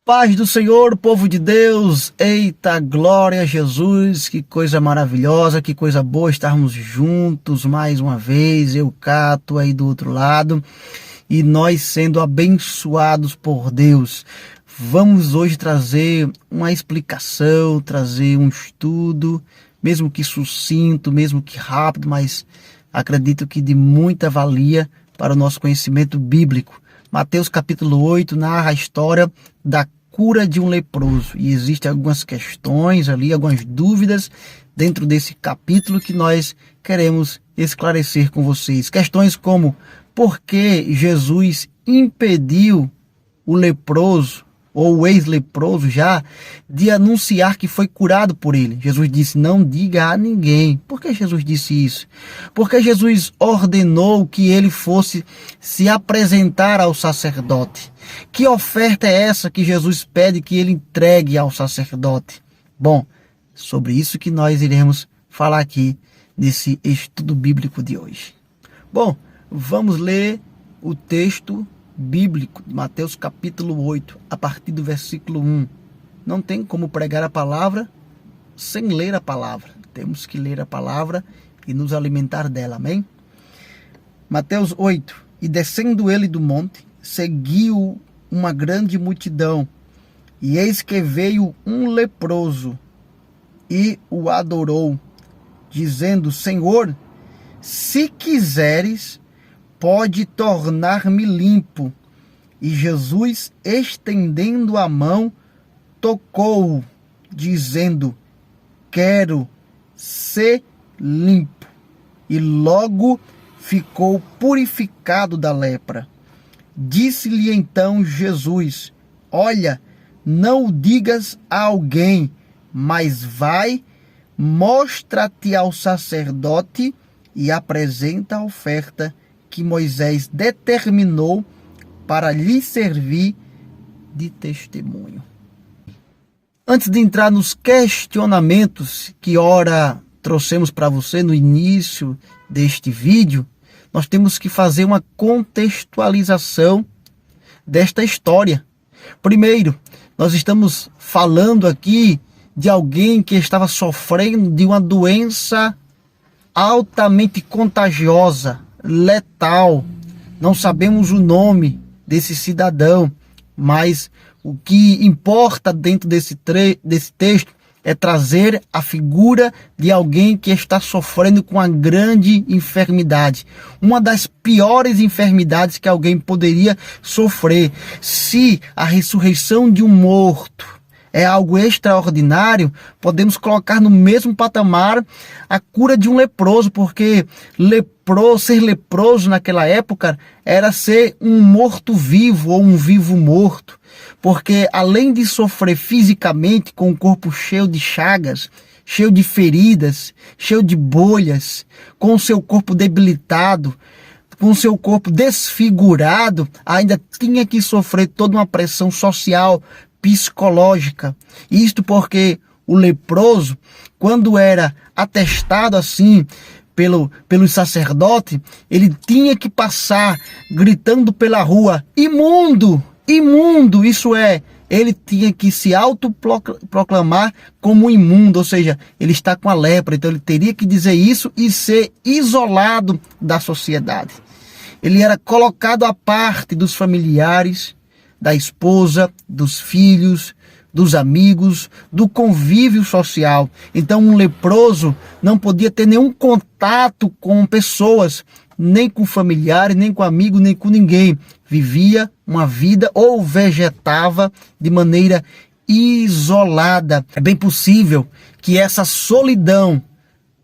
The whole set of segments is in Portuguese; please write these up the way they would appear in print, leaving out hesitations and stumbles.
Paz do Senhor, povo de Deus, eita, glória a Jesus, que coisa maravilhosa, que coisa boa estarmos juntos mais uma vez, eu, Cato, aí do outro lado, e nós sendo abençoados por Deus. Vamos hoje trazer uma explicação, trazer um estudo, mesmo que sucinto, mesmo que rápido, mas acredito que de muita valia para o nosso conhecimento bíblico. Mateus capítulo 8 narra a história da cura de um leproso. E existem algumas questões ali, algumas dúvidas dentro desse capítulo que nós queremos esclarecer com vocês. Questões como: por que Jesus impediu o leproso, ou o ex-leproso já, de anunciar que foi curado por ele? Jesus disse: não diga a ninguém. Por que Jesus disse isso? Porque Jesus ordenou que ele fosse se apresentar ao sacerdote. Que oferta é essa que Jesus pede que ele entregue ao sacerdote? Bom, sobre isso que nós iremos falar aqui nesse estudo bíblico de hoje. Bom, vamos ler o texto bíblico de Mateus capítulo 8, a partir do versículo 1. Não tem como pregar a palavra sem ler a palavra. Temos que ler a palavra e nos alimentar dela, amém? Mateus 8. E descendo ele do monte, seguiu uma grande multidão, e eis que veio um leproso e o adorou, dizendo: Senhor, se quiseres, pode tornar-me limpo. E Jesus, estendendo a mão, tocou-o, dizendo: quero ser limpo. E logo ficou purificado da lepra. Disse-lhe então Jesus: olha, não o digas a alguém, mas vai, mostra-te ao sacerdote e apresenta a oferta que Moisés determinou para lhe servir de testemunho. Antes de entrar nos questionamentos que ora trouxemos para você no início deste vídeo, nós temos que fazer uma contextualização desta história. Primeiro, nós estamos falando aqui de alguém que estava sofrendo de uma doença altamente contagiosa, letal. Não sabemos o nome desse cidadão, mas o que importa dentro desse texto é trazer a figura de alguém que está sofrendo com uma grande enfermidade. Uma das piores enfermidades que alguém poderia sofrer. Se a ressurreição de um morto é algo extraordinário, podemos colocar no mesmo patamar a cura de um leproso, porque ser leproso naquela época era ser um morto-vivo ou um vivo-morto, porque além de sofrer fisicamente com o corpo cheio de chagas, cheio de feridas, cheio de bolhas, com o seu corpo debilitado, com o seu corpo desfigurado, ainda tinha que sofrer toda uma pressão social, psicológica. Isto porque o leproso, quando era atestado assim pelo sacerdote, ele tinha que passar gritando pela rua: imundo, imundo. Isso é, ele tinha que se autoproclamar como imundo, ou seja, ele está com a lepra, então ele teria que dizer isso e ser isolado da sociedade. Ele era colocado à parte dos familiares, da esposa, dos filhos, dos amigos, do convívio social. Então um leproso não podia ter nenhum contato com pessoas, nem com familiares, nem com amigos, nem com ninguém. Vivia uma vida ou vegetava de maneira isolada. É bem possível que essa solidão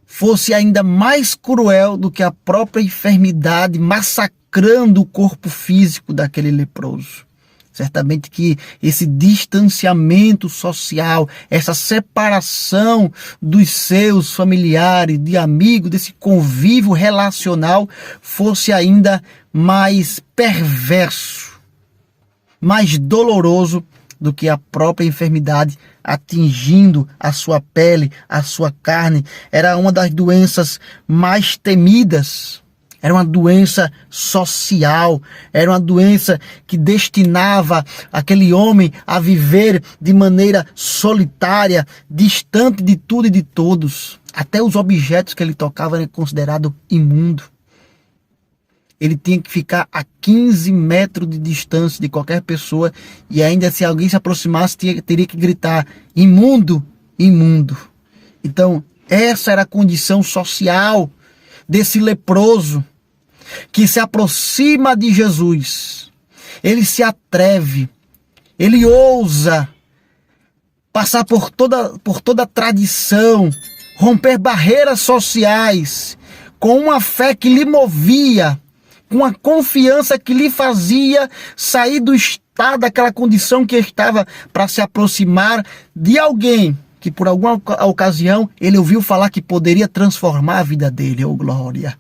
fosse ainda mais cruel do que a própria enfermidade massacrando o corpo físico daquele leproso. Certamente que esse distanciamento social, essa separação dos seus familiares, de amigos, desse convívio relacional, fosse ainda mais perverso, mais doloroso do que a própria enfermidade atingindo a sua pele, a sua carne. Era uma das doenças mais temidas Era uma doença social, era uma doença que destinava aquele homem a viver de maneira solitária, distante de tudo e de todos. Até os objetos que ele tocava eram considerados imundos. Ele tinha que ficar a 15 metros de distância de qualquer pessoa e ainda se alguém se aproximasse teria que gritar: imundo, imundo. Então essa era a condição social desse leproso que se aproxima de Jesus. Ele se atreve, ele ousa passar por toda a tradição, romper barreiras sociais, com uma fé que lhe movia, com uma confiança que lhe fazia sair do estado, daquela condição que estava, para se aproximar de alguém que por alguma ocasião ele ouviu falar que poderia transformar a vida dele. Oh glória!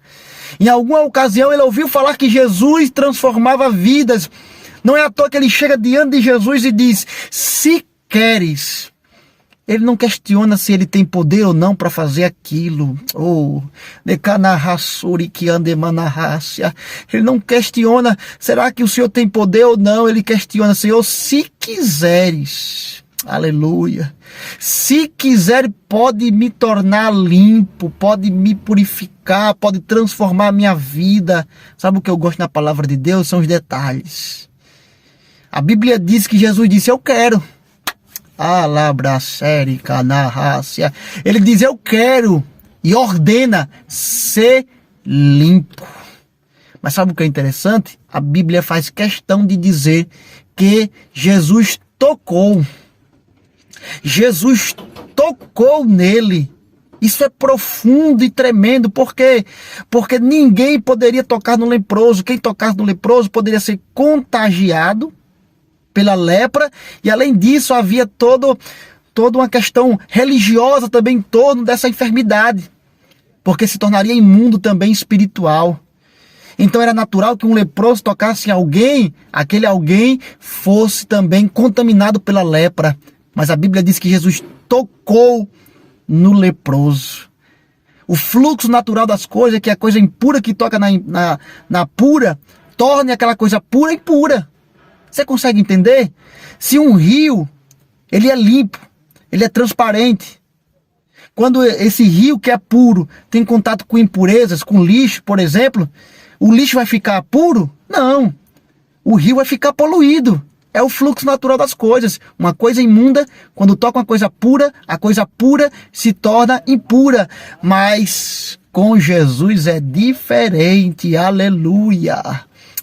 Em alguma ocasião ele ouviu falar que Jesus transformava vidas. Não é à toa que ele chega diante de Jesus e diz: se queres. Ele não questiona se ele tem poder ou não para fazer aquilo. Ele não questiona, será que o Senhor tem poder ou não? Ele questiona: Senhor, se quiseres. Aleluia. Se quiser, pode me tornar limpo, pode me purificar, pode transformar a minha vida. Sabe o que eu gosto na palavra de Deus? São os detalhes. A Bíblia diz que Jesus disse: eu quero. Ele diz: eu quero, e ordena ser limpo. Mas sabe o que é interessante? A Bíblia faz questão de dizer que Jesus tocou. Jesus tocou nele. Isso é profundo e tremendo. Por quê? Porque ninguém poderia tocar no leproso. Quem tocasse no leproso poderia ser contagiado pela lepra. E além disso, havia toda uma questão religiosa também em torno dessa enfermidade. Porque se tornaria imundo também espiritual. Então era natural que um leproso tocasse em alguém, aquele alguém fosse também contaminado pela lepra. Mas a Bíblia diz que Jesus tocou no leproso. O fluxo natural das coisas é que a coisa impura que toca na pura, torne aquela coisa pura impura. Você consegue entender? Se um rio, ele é limpo, ele é transparente. Quando esse rio que é puro tem contato com impurezas, com lixo, por exemplo, o lixo vai ficar puro? Não. O rio vai ficar poluído. É o fluxo natural das coisas. Uma coisa imunda, quando toca uma coisa pura, a coisa pura se torna impura. Mas com Jesus é diferente. Aleluia.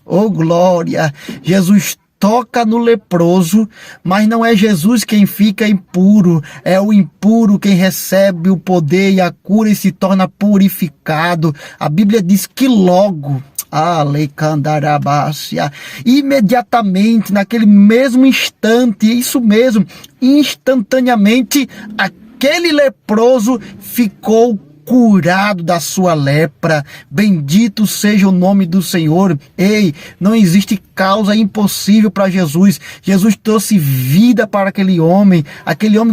Oh glória. Jesus toca no leproso, mas não é Jesus quem fica impuro, é o impuro quem recebe o poder e a cura e se torna purificado. A Bíblia diz que logo, imediatamente, naquele mesmo instante, isso mesmo, instantaneamente, aquele leproso ficou curado da sua lepra. Bendito seja o nome do Senhor. Ei, não existe causa impossível para Jesus. Jesus trouxe vida para aquele homem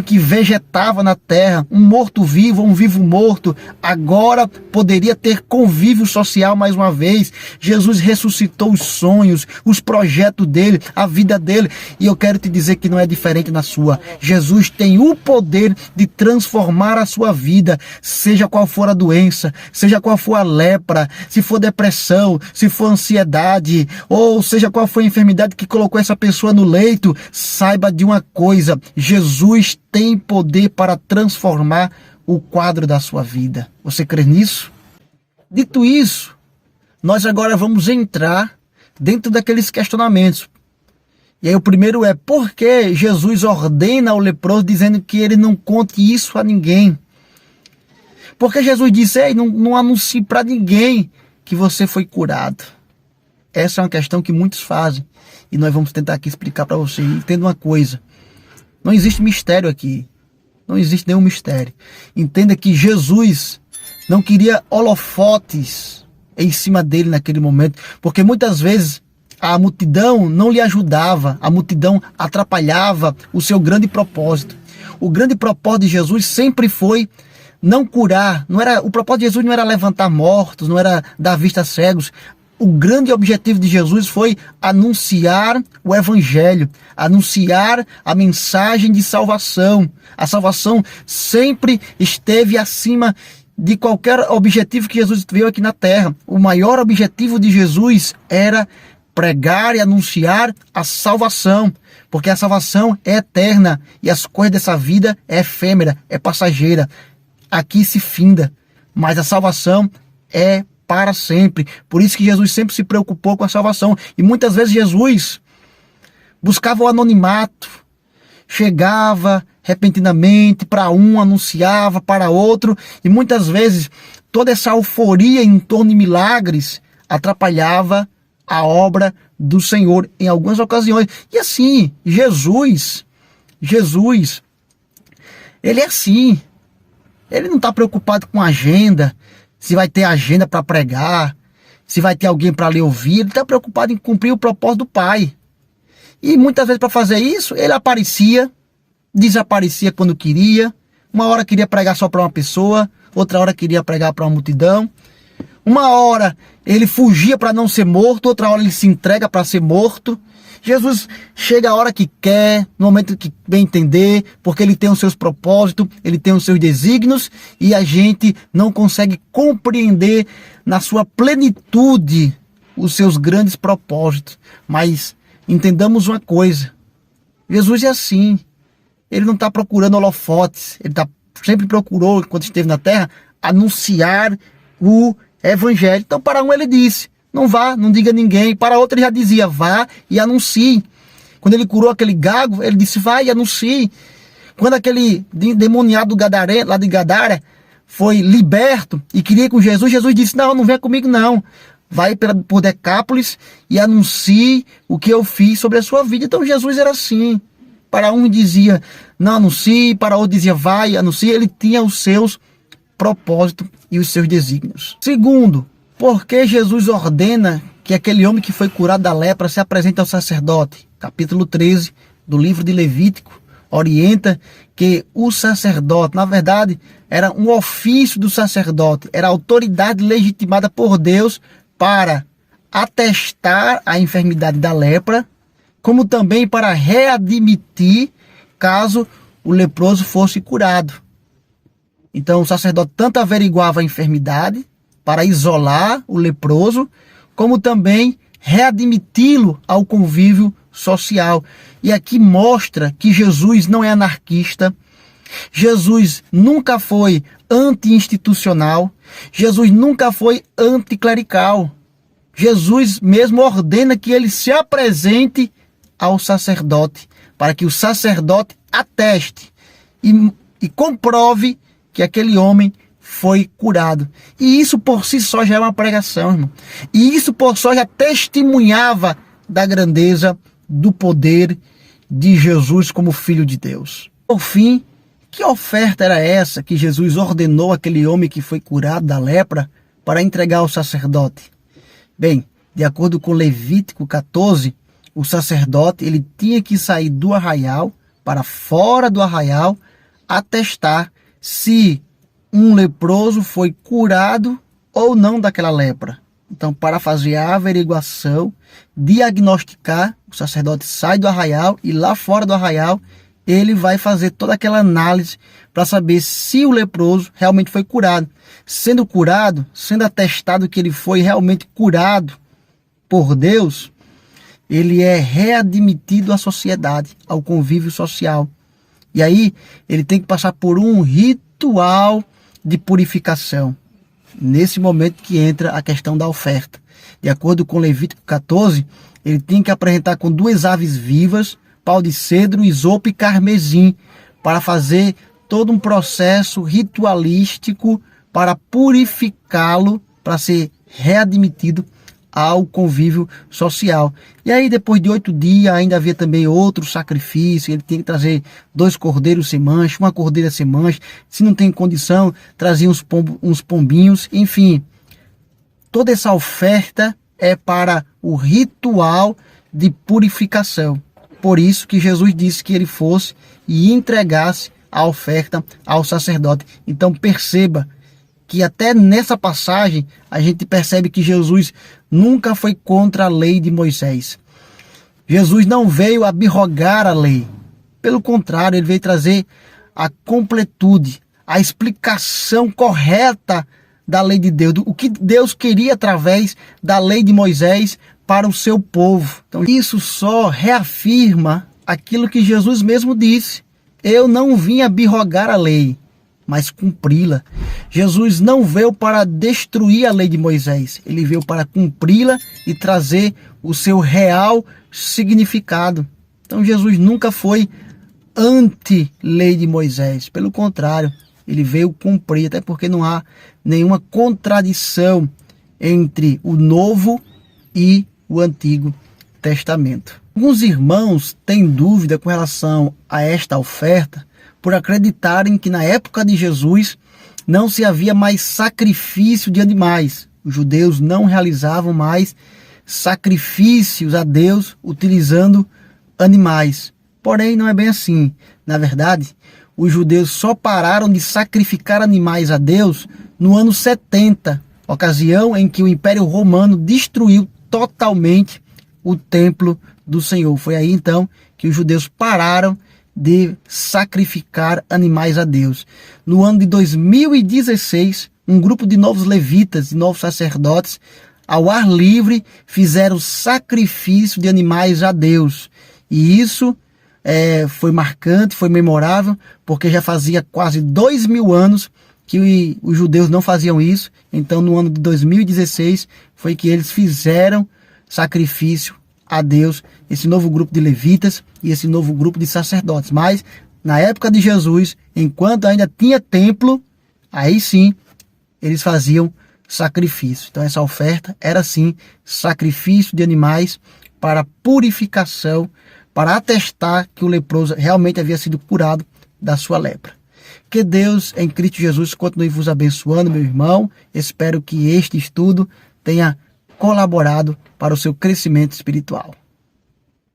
que vegetava na terra, um morto-vivo, um vivo-morto, agora poderia ter convívio social mais uma vez. Jesus ressuscitou os sonhos, os projetos dele, a vida dele, e eu quero te dizer que não é diferente na sua. Jesus tem o poder de transformar a sua vida, seja qual for a doença, seja qual for a lepra, se for depressão, se for ansiedade, ou seja qual for a enfermidade que colocou essa pessoa no leito. Saiba de uma coisa: Jesus tem poder para transformar o quadro da sua vida. Você crê nisso? Dito isso, nós agora vamos entrar dentro daqueles questionamentos. E aí o primeiro é: por que Jesus ordena ao leproso dizendo que ele não conte isso a ninguém? Porque Jesus disse: ei, não anuncie para ninguém que você foi curado. Essa é uma questão que muitos fazem. E nós vamos tentar aqui explicar para você. Entenda uma coisa: não existe mistério aqui. Não existe nenhum mistério. Entenda que Jesus não queria holofotes em cima dele naquele momento. Porque muitas vezes a multidão não lhe ajudava. A multidão atrapalhava o seu grande propósito. O grande propósito de Jesus sempre foi não curar, o propósito de Jesus não era levantar mortos, não era dar vista a cegos. O grande objetivo de Jesus foi anunciar o evangelho, anunciar a mensagem de salvação. A salvação sempre esteve acima de qualquer objetivo que Jesus veio aqui na terra. O maior objetivo de Jesus era pregar e anunciar a salvação, porque a salvação é eterna e as coisas dessa vida é efêmera, é passageira. Aqui se finda, mas a salvação é para sempre. Por isso que Jesus sempre se preocupou com a salvação. E muitas vezes Jesus buscava o anonimato, chegava repentinamente para um, anunciava para outro, e muitas vezes toda essa euforia em torno de milagres atrapalhava a obra do Senhor em algumas ocasiões. E assim, Jesus, ele é assim. Ele não está preocupado com agenda, se vai ter agenda para pregar, se vai ter alguém para lhe ouvir. Ele está preocupado em cumprir o propósito do Pai. E muitas vezes para fazer isso, ele aparecia, desaparecia quando queria. Uma hora queria pregar só para uma pessoa, outra hora queria pregar para uma multidão. Uma hora ele fugia para não ser morto, outra hora ele se entrega para ser morto. Jesus chega a hora que quer, no momento que bem entender, porque ele tem os seus propósitos, ele tem os seus desígnios, e a gente não consegue compreender na sua plenitude os seus grandes propósitos. Mas entendamos uma coisa, Jesus é assim, ele não está procurando holofotes, ele sempre procurou, quando esteve na terra, anunciar o evangelho. Então para um ele disse, não vá, não diga a ninguém. Para outro ele já dizia, vá e anuncie. Quando ele curou aquele gago, ele disse, vá e anuncie. Quando aquele demoniado lá de Gadara foi liberto e queria ir com Jesus, Jesus disse, não venha comigo não. Vai por Decápolis e anuncie o que eu fiz sobre a sua vida. Então Jesus era assim. Para um dizia, não anuncie, para outro dizia, vai e anuncie. Ele tinha os seus propósitos e os seus desígnios. Segundo, por que Jesus ordena que aquele homem que foi curado da lepra se apresente ao sacerdote? Capítulo 13 do livro de Levítico orienta que o sacerdote, na verdade, era um ofício do sacerdote, era a autoridade legitimada por Deus para atestar a enfermidade da lepra, como também para readmitir caso o leproso fosse curado. Então o sacerdote tanto averiguava a enfermidade para isolar o leproso, como também readmiti-lo ao convívio social. E aqui mostra que Jesus não é anarquista, Jesus nunca foi anti-institucional, Jesus nunca foi anticlerical. Jesus mesmo ordena que ele se apresente ao sacerdote, para que o sacerdote ateste e comprove que aquele homem foi curado. E isso por si só já é uma pregação, irmão. E isso por si só já testemunhava da grandeza do poder de Jesus como Filho de Deus. Por fim, que oferta era essa que Jesus ordenou àquele homem que foi curado da lepra para entregar ao sacerdote? Bem, de acordo com Levítico 14, o sacerdote ele tinha que sair do arraial para fora do arraial, atestar se um leproso foi curado ou não daquela lepra. Então, para fazer a averiguação, diagnosticar, o sacerdote sai do arraial e lá fora do arraial, ele vai fazer toda aquela análise para saber se o leproso realmente foi curado. Sendo curado, sendo atestado que ele foi realmente curado por Deus, ele é readmitido à sociedade, ao convívio social. E aí, ele tem que passar por um ritual de purificação. Nesse momento que entra a questão da oferta. De acordo com Levítico 14, ele tem que apresentar com 2 aves vivas, pau de cedro, isopo e carmesim, para fazer todo um processo ritualístico para purificá-lo, para ser readmitido ao convívio social. E aí depois de 8 dias ainda havia também outro sacrifício, ele tinha que trazer 2 cordeiros sem mancha, uma cordeira sem mancha, se não tem condição, trazia uns pombinhos, enfim. Toda essa oferta é para o ritual de purificação. Por isso que Jesus disse que ele fosse e entregasse a oferta ao sacerdote. Então perceba que até nessa passagem a gente percebe que Jesus nunca foi contra a lei de Moisés. Jesus não veio abrogar a lei. Pelo contrário, ele veio trazer a completude, a explicação correta da lei de Deus, o que Deus queria através da lei de Moisés para o seu povo. Então isso só reafirma aquilo que Jesus mesmo disse: eu não vim abrogar a lei, mas cumpri-la. Jesus não veio para destruir a lei de Moisés, ele veio para cumpri-la e trazer o seu real significado. Então Jesus nunca foi anti-lei de Moisés, pelo contrário, ele veio cumprir, até porque não há nenhuma contradição entre o Novo e o Antigo Testamento. Alguns irmãos têm dúvida com relação a esta oferta por acreditarem que na época de Jesus não se havia mais sacrifício de animais. Os judeus não realizavam mais sacrifícios a Deus utilizando animais. Porém, não é bem assim. Na verdade, os judeus só pararam de sacrificar animais a Deus no ano 70, ocasião em que o Império Romano destruiu totalmente o templo do Senhor. Foi aí então que os judeus pararam de sacrificar animais a Deus. No ano de 2016, um grupo de novos levitas e novos sacerdotes, ao ar livre, fizeram sacrifício de animais a Deus. E isso foi marcante, foi memorável, porque já fazia quase 2000 anos que os judeus não faziam isso. Então no ano de 2016 foi que eles fizeram sacrifício a Deus, esse novo grupo de levitas e esse novo grupo de sacerdotes. Mas na época de Jesus, enquanto ainda tinha templo, aí sim eles faziam sacrifício. Então essa oferta era sim sacrifício de animais para purificação, para atestar que o leproso realmente havia sido curado da sua lepra. Que Deus em Cristo Jesus continue vos abençoando, meu irmão. Espero que este estudo tenha colaborado para o seu crescimento espiritual.